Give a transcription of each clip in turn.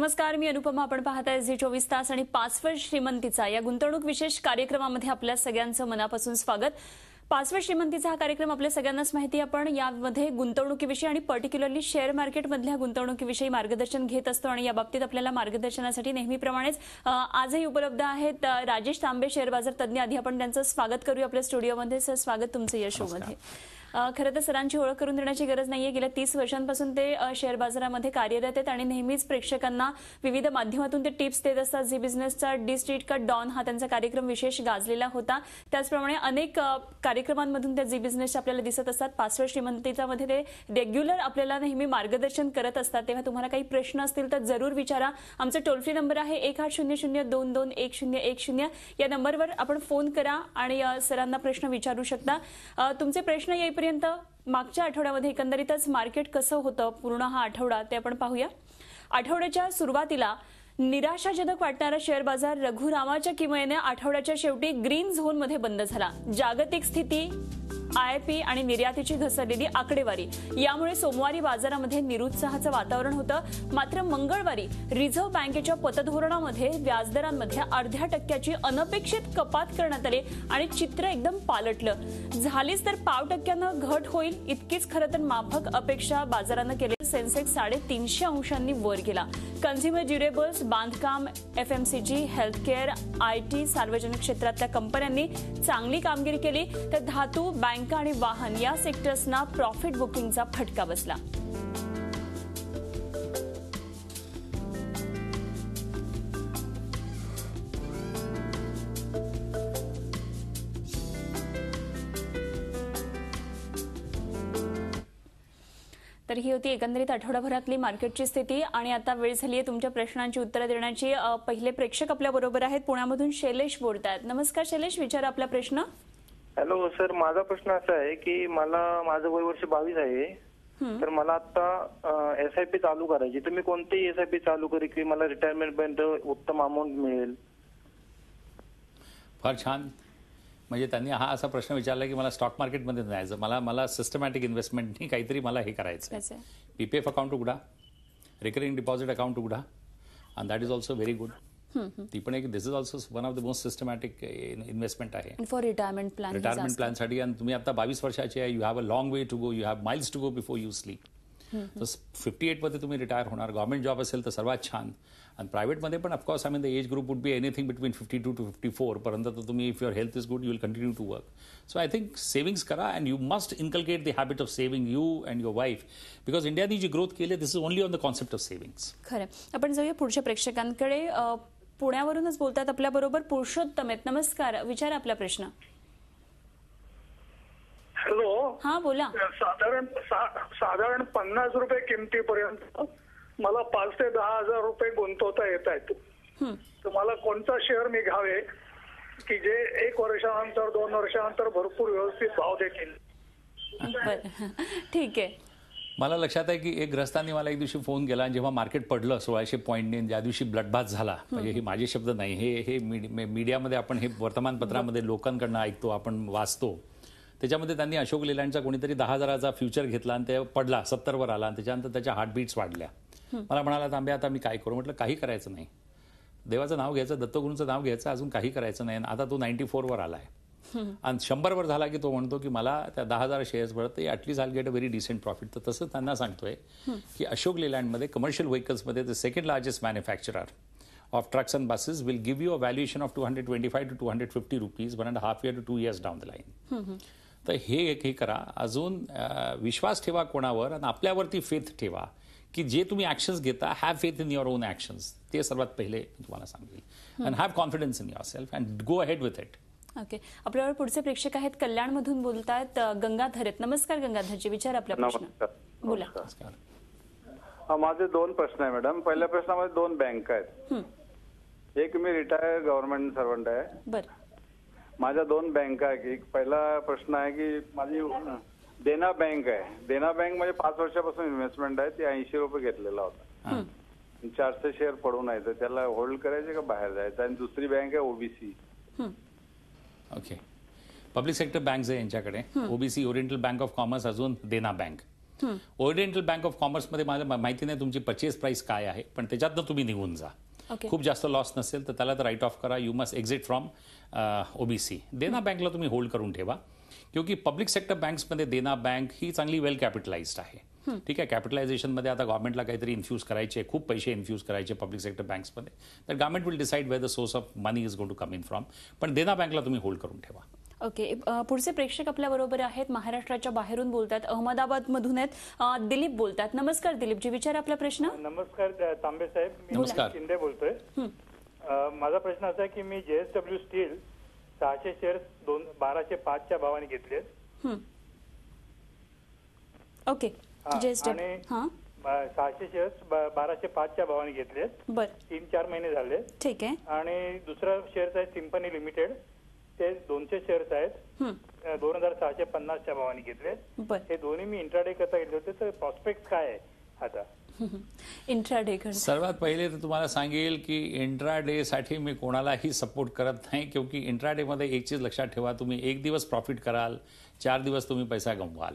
नमस्कार, मी अनुपमा. आपण पाहताय झी 24 तास आणि पासवर्ड श्रीमंतीचा या गुंतवणूक विशेष कार्यक्रमामध्ये आपल्या सगळ्यांचं मनापासून स्वागत. पासवर्ड श्रीमंतीचा हा कार्यक्रम आपल्या सगळ्यांनाच माहिती. आपण यामध्ये गुंतवणुकीविषयी आणि पर्टिक्युलरली शेअर मार्केटमधल्या गुंतवणुकीविषयी मार्गदर्शन घेत असतो आणि या बाबतीत आपल्याला मार्गदर्शनासाठी नेहमीप्रमाणेच आजही उपलब्ध आहेत राजेश तांबे, शेअर बाजार तज्ञ. आधी आपण त्यांचं स्वागत करूया आपल्या स्टुडिओमध्ये. सर, स्वागत तुमचं या शोमध्ये. खरं तर सरांची ओळख करून देण्याची गरज नाहीये. गेल्या 30 वर्षांपासून ते शेअर बाजारामध्ये कार्यरत आहेत आणि नेहमीच प्रेक्षकांना विविध माध्यमातून ते टिप्स देत असतात. झी बिझनेसचा डी स्ट्रीट का डॉन हा त्यांचा कार्यक्रम विशेष गाजलेला होता. त्याचप्रमाणे अनेक कार्यक्रमांमधून त्या झी बिझनेस आपल्याला दिसत असतात. पासवर्ड श्रीमंतीच्यामध्ये ते रेग्युलर आपल्याला नेहमी मार्गदर्शन करत असतात. तेव्हा तुम्हाला काही प्रश्न असतील तर जरूर विचारा. आमचा टोल फ्री नंबर आहे 1800-22-1010. या नंबरवर आपण फोन करा आणि सरांना प्रश्न विचारू शकता. तुमचे प्रश्न येईपर्यंत मागच्या आठवड्यामध्ये एकंदरीतच मार्केट कसं होतं पूर्ण हा आठवडा ते आपण पाहूया. आठवड्याच्या सुरुवातीला निराशाजनक वाटणारा शेअर बाजार रघुरामाच्या किमयेने आठवड्याच्या शेवटी ग्रीन झोनमध्ये बंद झाला. जागतिक स्थिती, आयपी आणि निर्यातीची घसरलेली आकडेवारी यामुळे सोमवारी बाजारामध्ये निरुत्साहाचं वातावरण होतं. मात्र मंगळवारी रिझर्व्ह बँकेच्या पतधोरणामध्ये व्याजदरांमध्ये 0.5% अनपेक्षित कपात करण्यात आली आणि चित्र एकदम पालटलं. झालीच तर 0.5% घट होईल इतकीच खरं तर माफक अपेक्षा बाजारानं केली. सेन्सेक्स 350 अंशांनी वर गेला. कन्झ्युमर ड्युरेबल्स, बांधकाम, एफएमसीजी, हेल्थकेअर, आयटी, सार्वजनिक क्षेत्रातल्या कंपन्यांनी चांगली कामगिरी केली. तर धातू, बँका आणि वाहन या सेक्टर्सना प्रॉफिट बुकिंगचा फटका बसला. तर ही होती एकंदरीत आठवडाभरातली मार्केटची स्थिती. आणि आता वेळ झाली आहे तुमच्या प्रश्नांची उत्तरं देण्याची. पहिले प्रेक्षक आपल्या बरोबर आहेत. पुण्यामधून शैलेश बोलतायत. नमस्कार शैलेश, विचारा आपला प्रश्न. हॅलो सर, माझा प्रश्न असा आहे की माझं वय वर्ष 22 आहे. तर मला आता एसआयपी चालू करायची. तर मी कोणतीही एसआयपी चालू करू की मला रिटायरमेंट पर्यंत उत्तम अमाऊंट मिळेल? फार छान. म्हणजे त्यांनी हा असा प्रश्न विचारला की मला स्टॉक मार्केटमध्ये जायचं, मला सिस्टमॅटिक इन्व्हेस्टमेंटनी काहीतरी मला हे करायचं आहे. पीपीएफ अकाउंट उघडा, रिकरिंग डिपॉझिट अकाउंट उघडा, and that is also very good. ती पण एक this is also one of the most systematic investment आहे फॉर रिटायरमेंट प्लॅनसाठी. आणि तुम्ही आता 22 वर्षाचे आहे. You have a long way to go, you have miles to go before you sleep. तर 58 मध्ये तुम्ही रिटायर होणार. गव्हर्नमेंट जॉब असेल तर सर्वात छान. आणि प्रायव्हेटमध्ये पण of course the age group would be anything between 52 to 54 पर्यंत तर तुम्ही if your health is good you will continue to work. So I think savings करा and you must inculcate the habit of saving, you and your wife, because इंडियानी जी growth केली this is only on the concept of savings. खरं. आपण जाऊया पुढच्या प्रेक्षकांकडे. पुण्यावरूनच बोलतात आपल्या बरोबर पुरुषोत्तम आहेत. नमस्कार, विचारा आपला प्रश्न. हॅलो. हा बोला. साधारण 50 रुपये किमतीपर्यंत मला 5 ते 10 हजार रुपये गुंतवता येत आहेत. तर मला कोणता शेअर मी घ्यावे की जे 1 वर्षानंतर 2 वर्षानंतर भरपूर व्यवस्थित भाव देतील? ठीक आहे. मला लक्षात आहे की एक ग्रस्तांनी मला एक दिवशी फोन केला आणि जेव्हा मार्केट पडलं 1600 पॉईंटने, ज्या दिवशी ब्लडबाथ झाला, म्हणजे हे माझे शब्द नाही, हे मीडियामध्ये आपण हे वर्तमानपत्रामध्ये लोकांकडनं ऐकतो, आपण वाचतो. त्याच्यामध्ये त्यांनी अशोक लेलँडचा कोणीतरी 10,000चा फ्युचर घेतला आणि ते पडला 70 वर आला आणि त्याच्यानंतर त्याच्या हार्टबीट्स वाढल्या. मला म्हणाला, तांबे आता मी काय करू? म्हटलं काही करायचं नाही. देवाचं नाव घ्यायचं, दत्तगुरूंचं नाव घ्यायचं, अजून काही करायचं नाही. आता तो 94 वर आलाय आणि 100 वर झाला की तो म्हणतो की मला त्या 10,000 शेअर्स भरत at least I get a very decent profit. तर तसं त्यांना सांगतोय की अशोक लेलँडमध्ये कमर्शियल व्हेकल्समध्ये the second largest manufacturer of trucks and buses will give you a valuation of 225 to 250 rupees 1.5 year to 2 years down the line. तर हे करा. अजून विश्वास ठेवा कोणावर आणि आपल्यावरती फेथ ठेवा की जे तुम्ही ऍक्शन्स घेता, have faith in your on actions. ते सर्वात पहिले तुम्हाला सांगेल. And have confidence in your self and go ahead with it. Okay. आपल्यावर पुढचे प्रेक्षक आहेत, कल्याणमधून बोलतायत गंगाधर आहेत. नमस्कार गंगाधरजी, विचार आपला प्रश्न. बोला. माझे 2 प्रश्न आहे मॅडम. पहिल्या प्रश्नामध्ये 2 बँक आहेत. एक मी रिटायर्ड गव्हर्नमेंट सर्वंट आहे. बरं. माझ्या 2 बँका आहे. एक पहिला प्रश्न आहे की माझी देना बँक आहे. देना बँक म्हणजे 5 वर्षापासून इन्व्हेस्टमेंट आहे. ती 80 रुपये घेतलेला होता. 400 शेअर पडून आहे. तर त्याला होल्ड करायचे का बाहेर जायचं? आणि दुसरी बँक आहे OBC. Okay. Public sector banks आहे यांच्याकडे. OBC, oriental bank of commerce, अजून देना बँक. ओरिएंटल बँक ऑफ कॉमर्समध्ये मला माहिती नाही तुमची परचेस प्राइस काय आहे, पण त्याच्यातनं तुम्ही निघून जा. खूप जास्त लॉस नसेल तर त्याला तर राईट ऑफ करा. You must exit from OBC. Dena बँकला तुम्ही होल्ड करून ठेवा, क्योंकि पब्लिक सेक्टर बँक्समध्ये देना बँक ही चांगली वेल कॅपिटलाइज्ड आहे. ठीक आहे, कॅपिटलायझेशनमध्ये आता गव्हर्नमेंटला काहीतरी इन्फ्यूज करायचे, खूप पैसे इन्फ्यूज करायचे पब्लिक सेक्टर बँक्समध्ये, तर government will decide where the source of money is going to come in from. पण देना बँकला तुम्ही होल्ड करून ठेवा. ओके, पुढचे प्रेक्षक आपल्या बरोबर आहेत, महाराष्ट्राच्या बाहेरून बोलतात, अहमदाबाद मधून आहेत. दिलीप बोलतात. नमस्कार दिलीपजी, विचार आपला प्रश्न. नमस्कार तांबे साहेब, मी शिंदे बोलतोय. माझा प्रश्न असा आहे की मी JSW स्टील 600 शेअर्स 1205च्या भावाने घेतले. ओके, आणि 600 शेअर्स 1205च्या भावाने घेतले. बरं, 3-4 महिने झाले. ठीक आहे. आणि दुसरा शेअर्स आहे सिम्पनी लिमिटेड, ते 200 शेअर्स आहेत 2650च्या भावाने घेतले. हे दोन्ही मी इंट्राडे करता घेतले होते. तर प्रॉस्पेक्ट काय आहे आता इंट्राडे? सर्वात पहिले तर तुम्हाला सांगेल की इंट्राडे साठी मी कोणालाही सपोर्ट करत नाही, क्योंकि इंट्राडे मध्ये एक चीज लक्षात ठेवा, तुम्ही 1 दिवस प्रॉफिट कराल, 4 दिवस तुम्ही पैसा गमवाल.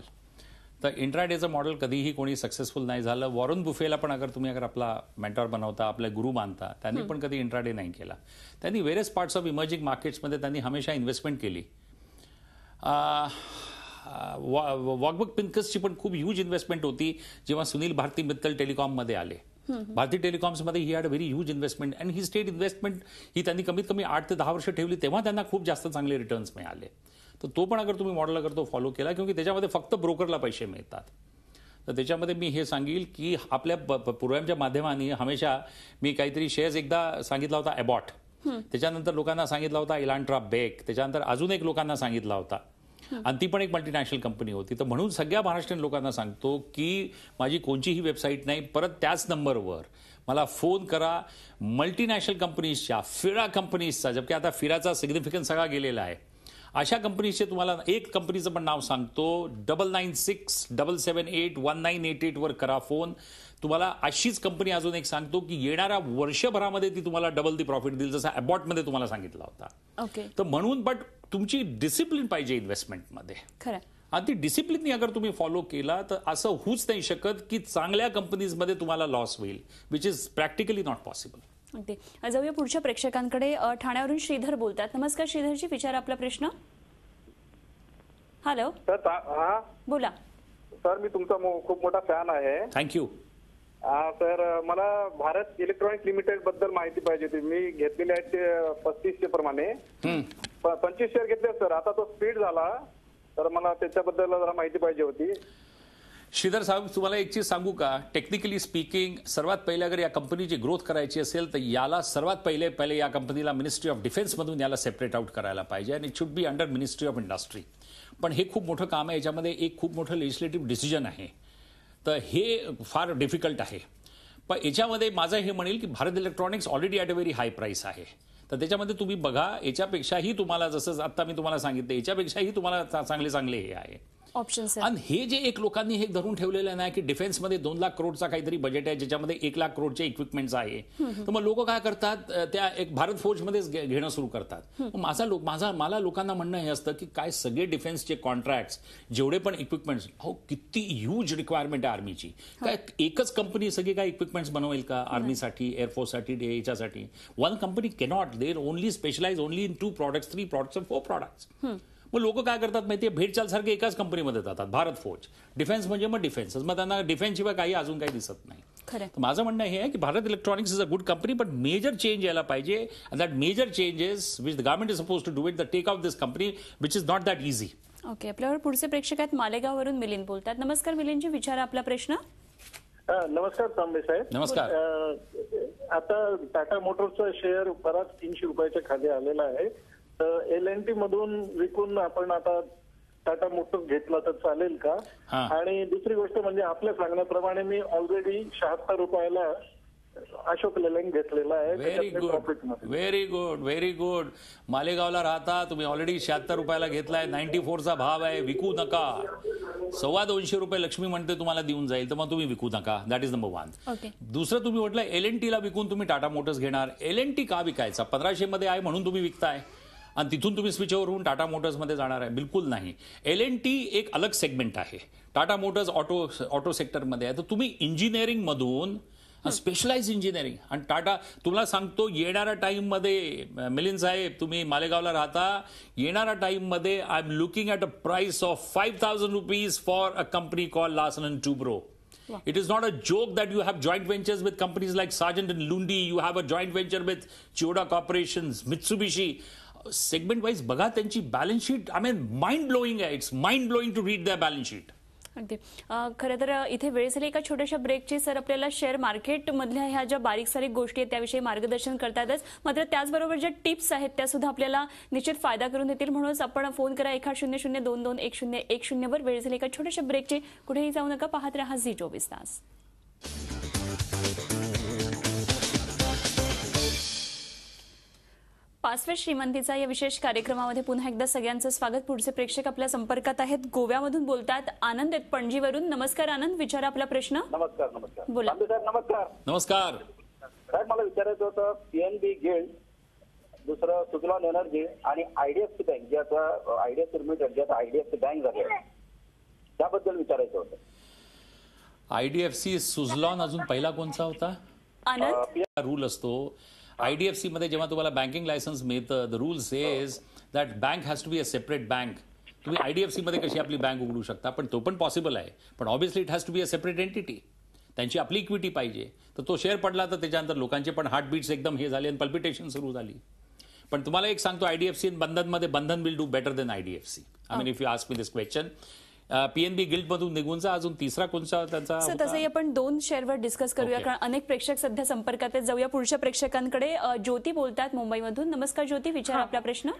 तर इंट्राडेचं मॉडेल कधीही कोणी सक्सेसफुल नाही झालं. वॉरन बुफेला पण तुम्ही आपला मेंटॉर बनवता, आपले गुरु मानता, त्यांनी पण कधी इंट्राडे नाही केला. त्यांनी वेरियस पार्ट्स ऑफ इमर्जिंग मार्केट्समध्ये त्यांनी हमेशा इन्व्हेस्टमेंट केली. वॉकबक पिंकसची पण खूप ह्यूज इन्व्हेस्टमेंट होती जेव्हा सुनील भारती मित्तल टेलिकॉममध्ये आले. भारती टेलिकॉम्समध्ये he had a very huge investment and he state investment ही त्यांनी कमीत कमी 8 ते 10 वर्ष ठेवली, तेव्हा त्यांना खूप जास्त चांगले रिटर्न्स मिळाले. तर तो पण अगर तुम्ही मॉडेल अगर तो फॉलो केला, क्योंकि त्याच्यामध्ये फक्त ब्रोकरला पैसे मिळतात. तर त्याच्यामध्ये मी हे सांगेल की आपल्या पूर्वांच्या माध्यमाने हमेशा मी काहीतरी शेअर्स एकदा सांगितला होता ॲबॉट, त्याच्यानंतर लोकांना सांगितला होता इलांट्रा बेक, त्याच्यानंतर अजून एक लोकांना सांगितला होता आणि ती पण एक मल्टीनॅशनल कंपनी होती. तर म्हणून सगळ्या महाराष्ट्रीयन लोकांना सांगतो की माझी कोणतीही वेबसाईट नाही, परत त्याच नंबरवर मला फोन करा. मल्टीनॅशनल कंपनीजच्या, फिरा कंपनीजचा, जबकि आता फिराचा सिग्निफिकन्स सगळा गेलेला आहे, अशा कंपनीजचे तुम्हाला एक कंपनीचं पण नाव सांगतो, 9967781988 वर करा फोन. तुम्हाला अशीच कंपनी अजून एक सांगतो की येणाऱ्या वर्षभरामध्ये ती तुम्हाला डबल दी प्रॉफिट देईल, जसं ॲबॉटमध्ये तुम्हाला सांगितला होता. ओके, तर म्हणून बट तुमची डिसिप्लिन पाहिजे इन्व्हेस्टमेंटमध्ये. खरं. आणि ती डिसिप्लिन अगर तुम्ही फॉलो केला तर असं होऊच नाही शकत की चांगल्या कंपनीजमध्ये तुम्हाला लॉस होईल, which is practically not possible. अगदी. जाऊया पुढच्या प्रेक्षकांकडे. ठाण्यावरून श्रीधर बोलतात. नमस्कार श्रीधरजी, विचार आपला प्रश्न. Hello sir. बोला सर, मी तुमचा खूप मोठा फॅन आहे. थँक्यू. सर, मला भारत इलेक्ट्रॉनिक्स लिमिटेड बद्दल माहिती पाहिजे होती. मी घेतलेले आहेत ते 3500 प्रमाणे 25 शेअर घेतले सर. आता तो स्पीड झाला, तर मला त्याच्याबद्दल जरा माहिती पाहिजे होती. श्रीधर साहेब, तुम्हाला एक चीज सांगू का, टेक्निकली स्पीकिंग सर्वात पहिले अगर या कंपनीची ग्रोथ करायची असेल तर याला सर्वात पहिले या कंपनीला मिनिस्ट्री ऑफ डिफेन्समधून याला सेपरेट आउट करायला पाहिजे आणि it should be under ministry of industry. पण हे खूप मोठं काम आहे, याच्यामध्ये एक खूप मोठं लेजिस्लेटिव्ह डिसिजन आहे, तर हे फार डिफिकल्ट आहे. पण याच्यामध्ये माझं हे म्हणेल की Bharat electronics already at a very high price आहे. तर त्याच्यामध्ये तुम्ही बघा, याच्यापेक्षाही तुम्हाला, जसं आता मी तुम्हाला सांगितलं, याच्यापेक्षाही तुम्हाला चांगले हे आहे ऑप्शन्स. आणि हे जे एक लोकांनी हे धरून ठेवलेलं नाही की डिफेन्समध्ये 2 लाख करोडचा काहीतरी बजेट आहे, ज्याच्यामध्ये 1 लाख करोडचे इक्विपमेंट्स आहे, तर मग लोक काय करतात, त्या एक भारत फोर्जमध्येच घेणं सुरू करतात. मला लोकांना म्हणणं हे असतं की काय सगळे डिफेन्सचे कॉन्ट्रॅक्ट्स, जेवढे पण इक्विपमेंट्स, किती ह्यूज रिक्वायरमेंट आहे आर्मीची. काय एकच कंपनी सगळे काय इक्विपमेंट्स बनवेल का आर्मीसाठी, एअरफोर्ससाठी, याच्यासाठी? One company cannot. They only specialise only in 2 products, 3 products, 4 products. मग लोक काय करतात माहितीये, भेटचाल सारखे एकाच कंपनीमध्ये जातात. भारत फौज, डिफेन्स म्हणजे मग डिफेन्स, मग त्यांना डिफेन्स शिवाय काही अजून काही दिसत नाही. माझं म्हणणं हे आहे की Bharat electronics is a good company, but major change यायला पाहिजे. And that major changes which the government is suppose to do it, the take out this company which is not that easy. Okay, आपल्यावर पुढचे प्रेक्षक आहेत, मालेगाववरून मिलिंद बोलतात. नमस्कार मिलिंदजी, विचारा आपला प्रश्न. नमस्कार तांबे साहेब. नमस्कार. आता टाटा मोटर्सचा शेअर बराच 300 रुपयाच्या खाली आलेला आहे. तर LNT मधून विकून आपण आता टाटा मोटर्स घेतला तर चालेल का? आणि दुसरी गोष्ट म्हणजे आपल्या सांगण्याप्रमाणे मी ऑलरेडी 76 रुपयाला अशोक लेलँड घेतलेला आहे. Very good, very good. मालेगावला राहता तुम्ही, ऑलरेडी 76 रुपयाला घेतलाय, 94चा भाव आहे, विकू नका. 225 रुपये लक्ष्मी म्हणते तुम्हाला देऊन जाईल, तर मग तुम्ही विकू नका. That is number 1. दुसरं, तुम्ही म्हटलं LNTला विकून तुम्ही टाटा मोटर्स घेणार. LNT का विकायचा? 1500 मध्ये आहे म्हणून तुम्ही विकताय. आणि तिथून तुम्ही स्विच ओव्हर होऊन टाटा मोटर्समध्ये जाणार आहे? बिलकुल नाही. L&T एक अलग सेगमेंट आहे. टाटा मोटर्स ऑटो सेक्टरमध्ये आहे. तर तुम्ही इंजिनिअरिंगमधून स्पेशलाइज इंजिनिअरिंग आणि टाटा, तुम्हाला सांगतो येणाऱ्या टाईममध्ये, मिलिंद साहेब तुम्ही मालेगावला राहता, येणाऱ्या टाईममध्ये I am looking at a price of ₹5,000 for a company call Larsen & Toubro. It is not a joke that you have joint ventures with companies like Sargent and Lundy. You have a joint venture with Chiyoda Corporations, Mitsubishi. Segment wise बघा त्यांची balance sheet. I mean mind blowing आहे. It's mind blowing to read the balance sheet. अगदी. खरं तर इथे वेळ झाली एका छोट्याशा ब्रेकची. सर आपल्याला शेअर मार्केटमधल्या ह्या ज्या बारीक सारीक गोष्टी आहेत त्याविषयी मार्गदर्शन करतातच, मात्र त्याचबरोबर ज्या टिप्स आहेत त्या सुद्धा आपल्याला निश्चित फायदा करून देतील. म्हणूनच आपण फोन करा 1002210110 वर. वेळ झाली एका छोट्याशा ब्रेकची. कुठेही जाऊ नका, पाहत रहा झी24 तास. पाचव्या श्रीमंतीचा या विशेष कार्यक्रमामध्ये पुन्हा एकदा सगळ्यांचं स्वागत. पुढचे प्रेक्षक आपल्या संपर्कात आहेत. गोव्यामधून बोलतात आनंद आहेत पणजीवरून. नमस्कार आनंद, विचारा आपला प्रश्न. नमस्कार. नमस्कार बोला. सर. नमस्कार. नमस्कार साहेब, मला विचारायचं होतं PNB गिल्ड, दुसरं सुजलॉन एनर्जी आणि IDFC बँक, ज्याचं IDFC लिमिटेड, ज्याचं IDFC बँक झालं, त्याबद्दल विचारायचं होतं. IDFC, सुझलॉन, अजून पहिला कोणता होता? आनंद. रूल असतो IDFC मध्ये जेव्हा तुम्हाला बँकिंग लायसन्स मिळतं, the rule says that bank has to be a separate bank. तुम्ही IDFC मध्ये कशी आपली बँक उघडू शकता, पण तो पण पॉसिबल आहे. पण obviously it has to be a separate entity. त्यांची आपली इक्विटी पाहिजे. तर तो शेअर पडला तर त्याच्यानंतर लोकांचे पण हार्ट बीट्स एकदम हे झाले आणि पल्पिटेशन सुरू झाली. पण तुम्हाला एक सांगतो, IDFC आणि बंधनमध्ये Bandhan will do better than IDFC. I mean if you ask me this question. PNB gilt मधून निघूनचा अजून तिसरा कोणता त्यांचा? तसंही आपण 2 शेअरवर डिस्कस करूया, कारण अनेक प्रेक्षक सध्या संपर्कात आहेत. जाऊया पुढच्या प्रेक्षकांकडे. ज्योती बोलतात मुंबईमधून. नमस्कार ज्योती, विचारा आपला प्रश्न.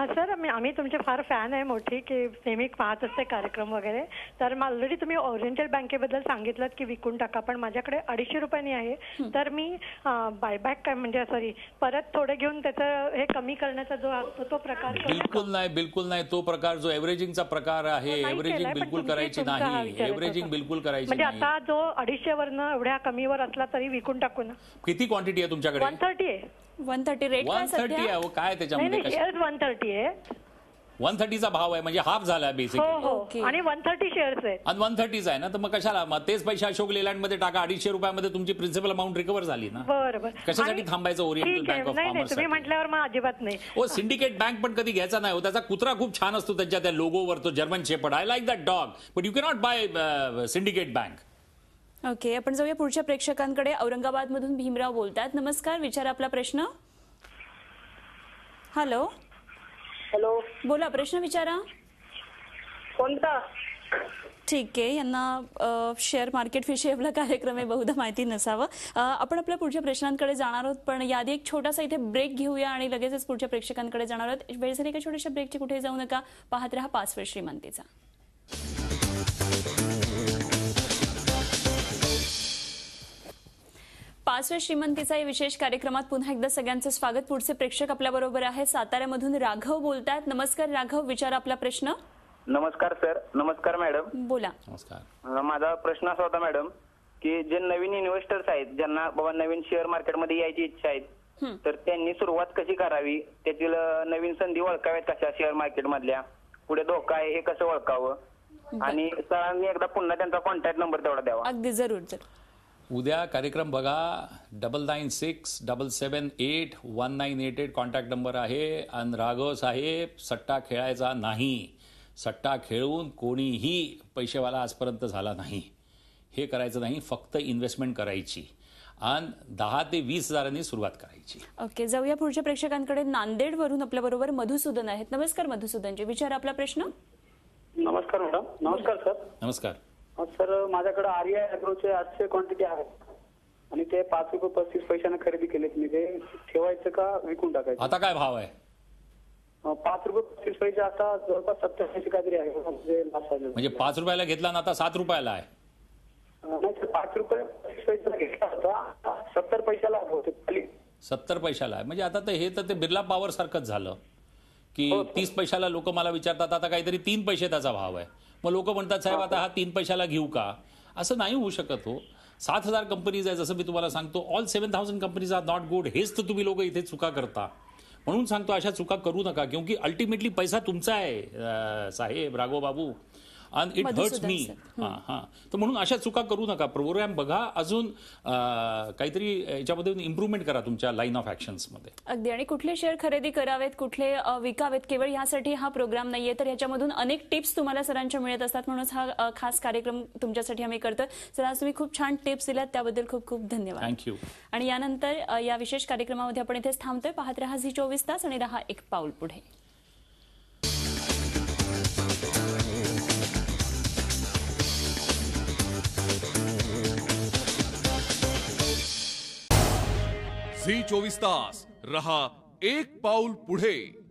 सर, आम्ही तुमचे फार फॅन आहे मोठी, की नेहमी पाहत असते कार्यक्रम वगैरे. तर ऑलरेडी तुम्ही ओरिएंटल बँकेबद्दल सांगितलं की विकून टाका, पण माझ्याकडे ₹250 आहे. तर मी बायबॅक म्हणजे सॉरी परत थोडे घेऊन त्याचं हे कमी करण्याचा जो असतो तो प्रकार. बिलकुल नाही. तो प्रकार जो एव्हरेजिंगचा प्रकार आहे, एव्हरेजिंग बिलकुल करायची नाही. एव्हरेजिंग बिलकुल करायची म्हणजे नाही. आता जो 250 वरनं एवढ्या कमीवर असला तरी विकून टाकू ना. किती क्वांटिटी आहे तुमच्याकडे? 130 आहे. 130 रेट काय 130 सध्या? आहे. काय त्याच्यामध्ये? शेअर्स 130 आहे. 130चा भाव आहे म्हणजे हाफ झाला बेसिकली. हो. आणि 130 शेअर्स आहेत. आणि 130 आहे ना, तर मग कशाला? मग तेच पैसे अशोक लेलँड मध्ये टाका. ₹250 तुमची प्रिन्सिपल अमाऊंट रिकव्हर झाली ना. बरोबर. कशासाठी थांबायचं ओरिएंटल बँक ऑफ नाही, कॉमर्स? तुम्ही म्हटल्यावर मग अजिबात नाही. हो, सिंडिकेट बँक पण कधी घ्यायचा नाही. त्याचा कुत्रा खूप छान असतो त्यांच्या त्या लोगोवर, तो German shepherd. I like that dog, but you cannot buy Syndicate Bank. Okay, आपण जाऊया पुढच्या प्रेक्षकांकडे. औरंगाबादमधून भीमराव बोलतात. नमस्कार, विचारा आपला प्रश्न. हॅलो. बोला, प्रश्न विचारा. कोणता? ठीक आहे, यांना शेअर मार्केट विषयी आपला कार्यक्रम आहे, बहुधा माहिती नसावं. आपण आपल्या पुढच्या प्रश्नांकडे जाणार आहोत, पण याआधी एक छोटासा इथे ब्रेक घेऊया आणि लगेचच पुढच्या प्रेक्षकांकडे जाणार आहोत. वेळ झाली का छोट्याशा ब्रेकची, कुठे जाऊ नका, पाहत रहा पाचव्या श्रीमंतीचा. पाचव्या श्रीमंतीचा या विशेष कार्यक्रमात पुन्हा एकदा सगळ्यांचं स्वागत. पुढचे प्रेक्षक आपल्या बरोबर आहे. साताऱ्यामधून राघव बोलतात. नमस्कार राघव, विचारा आपला प्रश्न. नमस्कार सर. नमस्कार मॅडम. बोला. नमस्कार. माझा प्रश्न असा होता मॅडम, की जे नवीन इन्व्हेस्टर्स आहेत, ज्यांना बाबा नवीन शेअर मार्केटमध्ये यायची इच्छा आहे, तर त्यांनी सुरुवात कशी करावी, त्यातील नवीन संधी ओळखाव्यात कशा शेअर मार्केट मधल्या, पुढे धोका आहे हे कसं ओळखावं, आणि सरांनी एकदा पुन्हा त्यांचा कॉन्टॅक्ट नंबर तेवढा द्यावा. अगदी जरूर. उद्या कार्यक्रम बघा. 9967781988 कॉन्टॅक्ट नंबर आहे. आणि राघव साहेब, सट्टा खेळायचा नाही. सट्टा खेळून कोणीही पैसेवाला आजपर्यंत झाला नाही. हे करायचं नाही, फक्त इन्व्हेस्टमेंट करायची आणि 10 ते 20 हजारांनी सुरुवात करायची. ओके, जाऊया पुढच्या प्रेक्षकांकडे. नांदेडवरून आपल्या बरोबर मधुसूदन आहेत. नमस्कार मधुसूदनजी, विचारा आपला प्रश्न. नमस्कार मॅडम. नमस्कार सर. नमस्कार सर, माझ्याकडे आर्या ॲग्रोचे 800 क्वांटिटी आहेत आणि ते ₹5.35 खरेदी केलेत. मी ते ठेवायचं का विकून टाकायचं? आता काय भाव आहे? ₹5.35 आता जवळपास 70 काहीतरी आहे. म्हणजे ₹5 घेतला ना, आता ₹7 आहे. नाही सर, ₹5.35 घेतला होता, 70 पैशाला होते खाली. 70 पैशाला आहे म्हणजे आता हे तर ते बिर्ला पॉवर सारखंच झालं की 30 पैशाला लोक मला विचारतात, आता काहीतरी 3 पैसे त्याचा भाव आहे. मग लोक म्हणतात साहेब आता हा 3 पैशाला घेऊ का? असं नाही होऊ शकत हो. 7,000 कंपनीज आहे, जसं मी तुम्हाला सांगतो. All 7,000 companies are not good. हेच तर तुम्ही लोक इथे चुका करता. म्हणून सांगतो अशा चुका करू नका, क्योंकि अल्टिमेटली पैसा तुमचा आहे साहेब, राघव बाबू, आणि इट हर्ट्स मी. तर म्हणून अशा चुका करू नका. प्रोग्राम बघा, अजून काहीतरी याच्यामध्ये इम्प्रूव्हमेंट करा तुमच्या लाईन ऑफ ऍक्शन्समध्ये. अगदी. आणि कुठले शेअर खरेदी करावेत, कुठले विकावेत, केवळ यासाठी हा प्रोग्राम नाहीये, तर याच्यामधून अनेक टिप्स तुम्हाला सरांच्या मिळत असतात. म्हणूनच हा खास कार्यक्रम तुमच्यासाठी आम्ही करतो. सर, आज तुम्ही खूप छान टिप्स दिल्यात, त्याबद्दल खूप खूप धन्यवाद. थँक्यू. आणि यानंतर या विशेष कार्यक्रमामध्ये आपण इथेच थांबतोय. पाहत रहा झी 24 तास आणि रहा एक पाऊल पुढे. झी 24 तास रहा एक पाऊल पुढे.